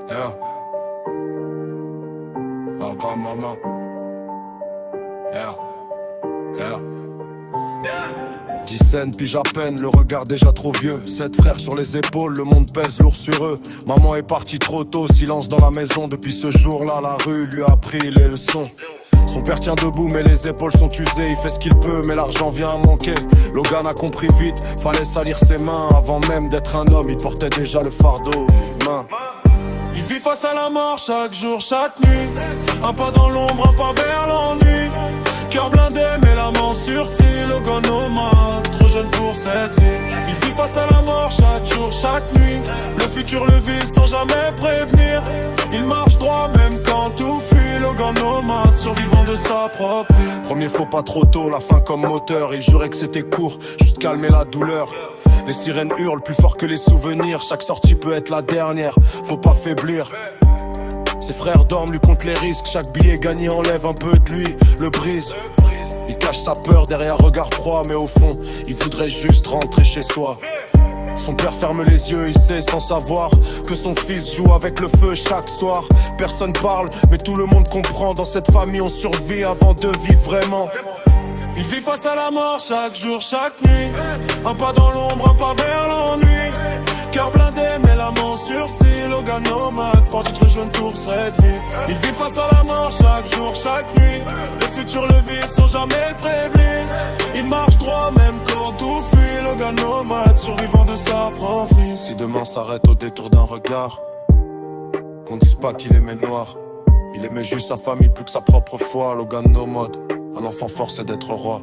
Yeah. Papa, maman. Yeah. Yeah. 10 scènes, puis à peine, le regard déjà trop vieux. 7 frères sur les épaules, le monde pèse lourd sur eux. Maman est partie trop tôt, silence dans la maison. Depuis ce jour-là, la rue lui a appris les leçons. Son père tient debout mais les épaules sont usées. Il fait ce qu'il peut mais l'argent vient à manquer. Logan a compris vite, fallait salir ses mains. Avant même d'être un homme, il portait déjà le fardeau main. Il vit face à la mort chaque jour, chaque nuit. Un pas dans l'ombre, un pas vers l'ennui. Cœur blindé mais la main sur cils. Logan nomade, trop jeune pour cette vie. Il vit face à la mort chaque jour, chaque nuit. Le futur le vise sans jamais prévenir. Il marche droit même quand tout fuit. Logan nomade, survivant de sa propre vie. Premier faux pas trop tôt, la fin comme moteur. Il jurait que c'était court, juste calmer la douleur. Les sirènes hurlent plus fort que les souvenirs. Chaque sortie peut être la dernière, faut pas faiblir. Ses frères dorment, lui comptent les risques. Chaque billet gagné enlève un peu de lui, le brise. Il cache sa peur derrière regard froid. Mais au fond, il voudrait juste rentrer chez soi. Son père ferme les yeux, il sait sans savoir que son fils joue avec le feu chaque soir. Personne parle, mais tout le monde comprend. Dans cette famille on survit avant de vivre vraiment. Il vit face à la mort chaque jour, chaque nuit. Un pas dans l'ombre, un pas vers l'ennui. Cœur blindé mais la main sur cils. Logan nomade, porte très jeune pour cette vie. Il vit face à la mort chaque jour, chaque nuit. Le futur le vit sans jamais le prévenir. Il marche droit même quand tout fuit. Logan nomade, survivant de sa propre vie. Si demain s'arrête au détour d'un regard, qu'on dise pas qu'il aimait noir. Il aimait juste sa famille plus que sa propre foi. Logan nomade, un enfant forcé d'être roi.